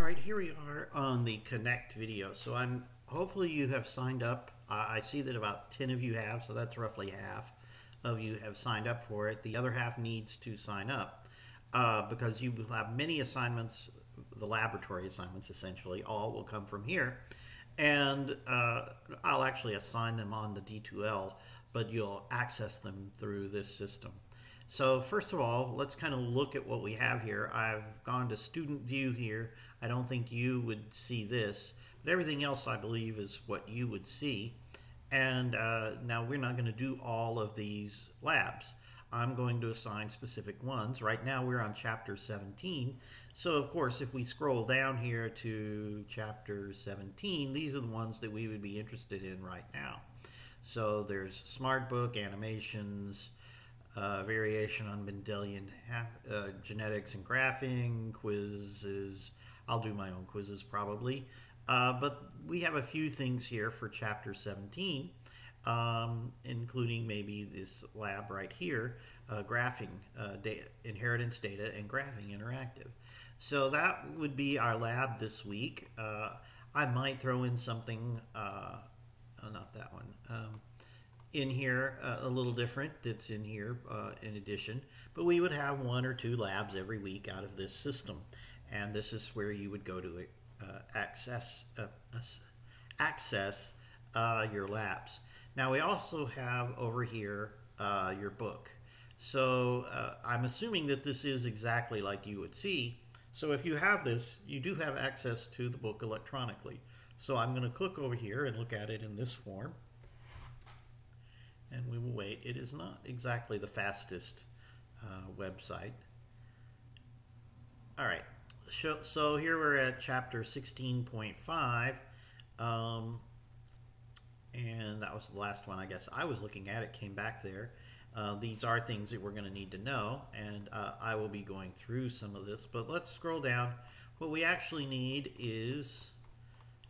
All right, here we are on the Connect video. So hopefully you have signed up. I see that about 10 of you have, so that's roughly half of you have signed up for it. The other half needs to sign up because you will have many assignments, the laboratory assignments essentially, all will come from here. And I'll actually assign them on the D2L, but you'll access them through this system. So first of all, let's kind of look at what we have here. I've gone to student view here. I don't think you would see this, but everything else I believe is what you would see. And now we're not going to do all of these labs. I'm going to assign specific ones. Right now we're on chapter 17. So of course if we scroll down here to chapter 17, these are the ones that we would be interested in right now. So there's smart book, animations, variation on Mendelian genetics and graphing, quizzes. I'll do my own quizzes probably. But we have a few things here for chapter 17, including maybe this lab right here, graphing, inheritance data and graphing interactive. So that would be our lab this week. I might throw in something, not that one, in here a little different that's in here in addition, but we would have 1 or 2 labs every week out of this system, and this is where you would go to access your labs. Now we also have over here your book. So I'm assuming that this is exactly like you would see. So if you have this, you do have access to the book electronically. So I'm going to click over here and look at it in this form. And we will wait. It is not exactly the fastest website. All right. So here we're at chapter 16.5. And that was the last one, I guess. I was looking at it, came back there. These are things that we're going to need to know, and I will be going through some of this. But let's scroll down. What we actually need is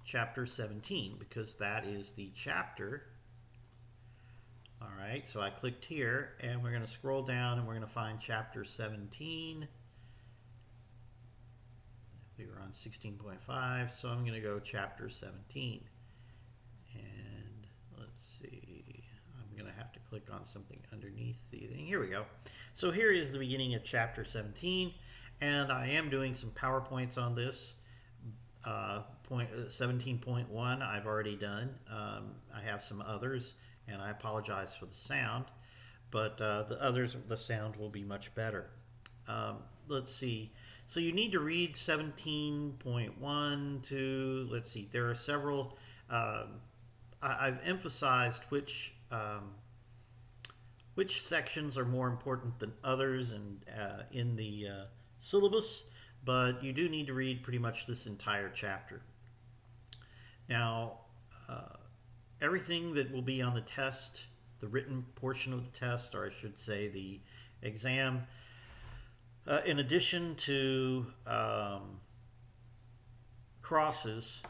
chapter 17, because that is the chapter. All right, so I clicked here, and we're going to scroll down, and we're going to find chapter 17. We were on 16.5, so I'm going to go chapter 17. And let's see, I'm going to have to click on something underneath the thing. Here we go. So here is the beginning of chapter 17, and I am doing some PowerPoints on this. 17.1 I've already done. I have some others, and I apologize for the sound, but the others, the sound will be much better. Let's see. So you need to read 17.1 to, let's see, there are several, I've emphasized which sections are more important than others and in the syllabus, but you do need to read pretty much this entire chapter. Now, everything that will be on the test, the written portion of the test, or I should say the exam, in addition to crosses,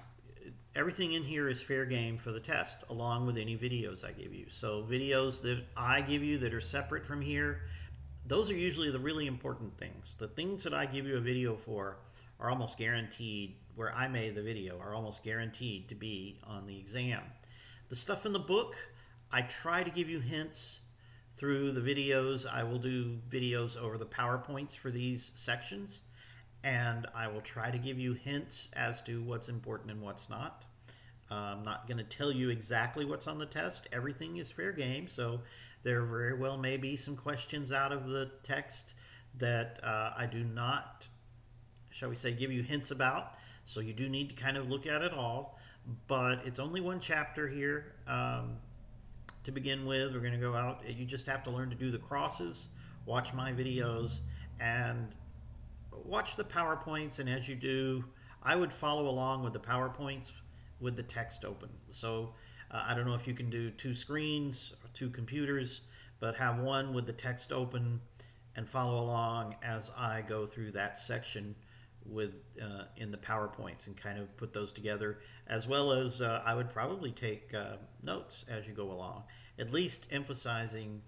everything in here is fair game for the test, along with any videos I give you. So videos that I give you that are separate from here, those are usually the really important things. The things that I give you a video for are almost guaranteed, where I made the video, are almost guaranteed to be on the exam. The stuff in the book, I try to give you hints through the videos. I will do videos over the PowerPoints for these sections, and I will try to give you hints as to what's important and what's not. I'm not going to tell you exactly what's on the test. Everything is fair game, so there very well may be some questions out of the text that I do not, shall we say, give you hints about. So you do need to kind of look at it all, but it's only one chapter here. To begin with, we're going to go out. You just have to learn to do the crosses, watch my videos, and watch the PowerPoints. And as you do, I would follow along with the PowerPoints with the text open. So I don't know if you can do 2 screens or 2 computers, but have one with the text open and follow along as I go through that section with in the PowerPoints and kind of put those together, as well as I would probably take notes as you go along, at least emphasizing,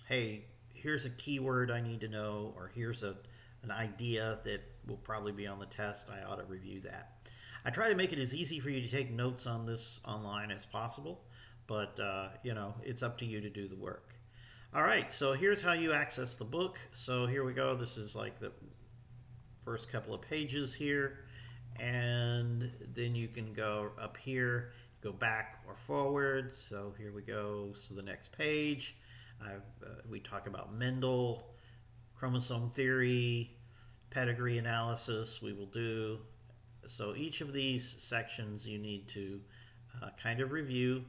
hey, here's a keyword I need to know, or here's an idea that will probably be on the test. I ought to review that. I try to make it as easy for you to take notes on this online as possible, but you know, it's up to you to do the work. All right, so here's how you access the book. So here we go. This is like the first couple of pages here, and then you can go up here, go back or forward. So here we go. So the next page, we talk about Mendel, chromosome theory, pedigree analysis we will do. So each of these sections you need to kind of review.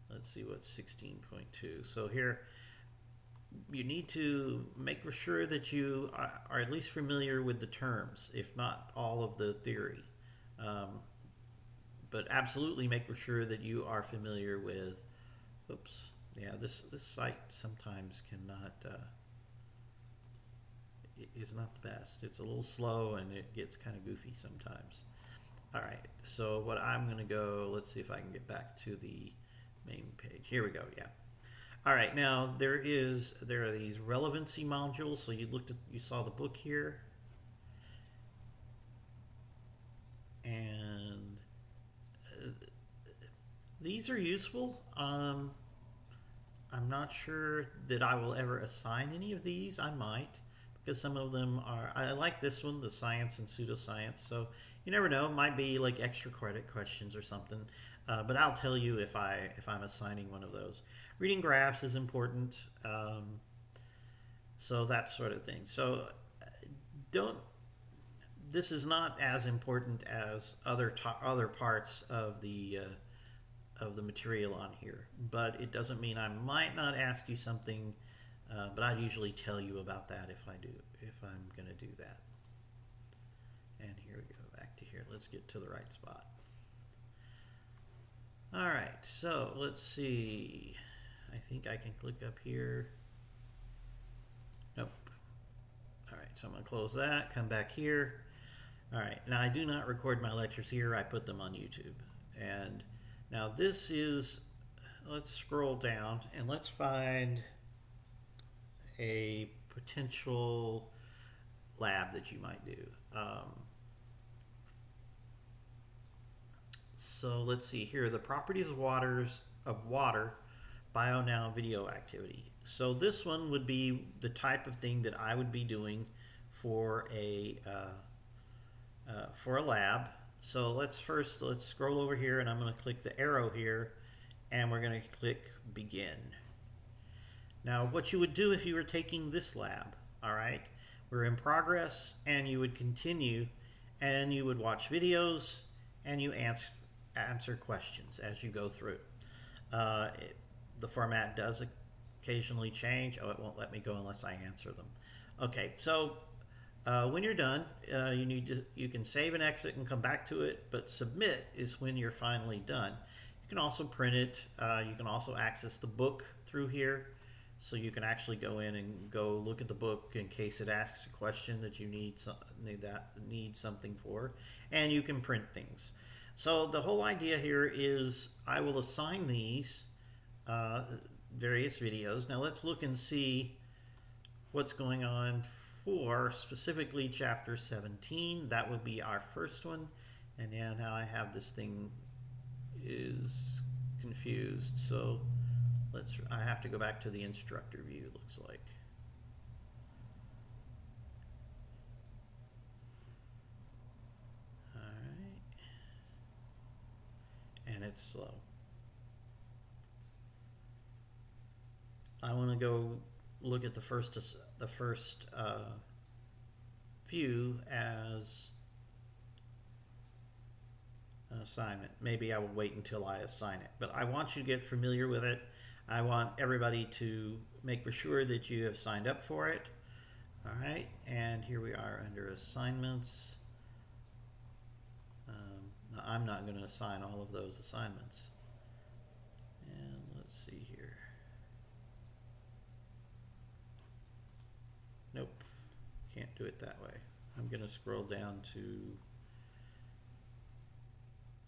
Let's see what's 16.2. So here you need to make sure that you are at least familiar with the terms, if not all of the theory. But absolutely make sure that you are familiar with, oops, yeah, this site sometimes cannot, is not the best. It's a little slow and it gets kind of goofy sometimes. All right, so what I'm going to go, let's see if I can get back to the main page. Here we go, yeah. All right, now there are these relevancy modules. So you saw the book here, and these are useful. I'm not sure that I will ever assign any of these. I might, because some of them are. I like this one, the science and pseudoscience. So you never know; it might be like extra credit questions or something. But I'll tell you if I'm assigning one of those. Reading graphs is important, so that sort of thing. So this is not as important as other parts of the material on here, but it doesn't mean I might not ask you something, but I'd usually tell you about that if I'm going to do that. And here we go, back to here. Let's get to the right spot. All right, so let's see. I think I can click up here. Nope. All right, so I'm going to close that, come back here. All right, now I do not record my lectures here. I put them on YouTube. And now this is, let's scroll down and let's find a potential lab that you might do. So let's see here, the properties of water, BioNow video activity. So this one would be the type of thing that I would be doing for a lab. So let's scroll over here, and I'm going to click the arrow here, and we're going to click begin. Now what you would do if you were taking this lab, all right, we're in progress, and you would continue, and you would watch videos, and you answer questions as you go through. The format does occasionally change. Oh, it won't let me go unless I answer them. Okay, so when you're done, you can save and exit and come back to it, but submit is when you're finally done. You can also print it. You can also access the book through here, so you can actually go in and go look at the book in case it asks a question that you need something for, and you can print things. So the whole idea here is I will assign these various videos. Now let's look and see what's going on for specifically chapter 17. That would be our first one. And now I have this thing is confused. So I have to go back to the instructor view, it looks like. And it's slow. I want to go look at the first view as an assignment. Maybe I will wait until I assign it, but I want you to get familiar with it. I want everybody to make sure that you have signed up for it. All right, and here we are under assignments. I'm not going to assign all of those assignments. And let's see here. Nope, can't do it that way. I'm going to scroll down to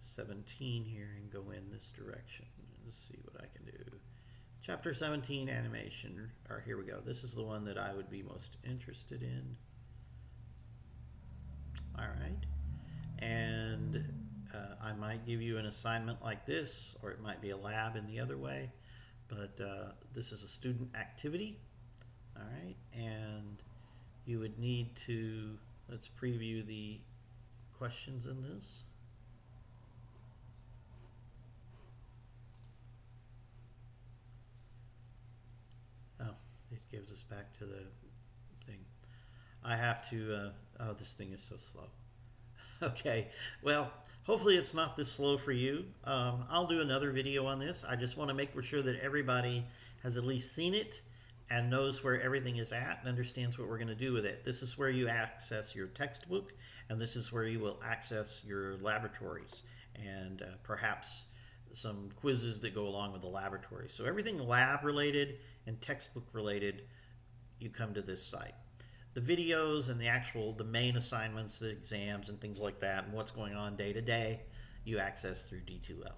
17 here and go in this direction. Let's see what I can do. Chapter 17 animation, or here we go. This is the one that I would be most interested in. All right. And I might give you an assignment like this, or it might be a lab in the other way, but this is a student activity. All right, and you would need to, let's preview the questions in this. Oh, it gives us back to the thing. I have to, oh, this thing is so slow. Okay, well, hopefully it's not this slow for you. I'll do another video on this. I just want to make sure that everybody has at least seen it and knows where everything is at and understands what we're going to do with it. This is where you access your textbook, and this is where you will access your laboratories and perhaps some quizzes that go along with the laboratory. So everything lab related and textbook related, you come to this site. The videos and the main assignments, the exams and things like that, and what's going on day to day, you access through D2L.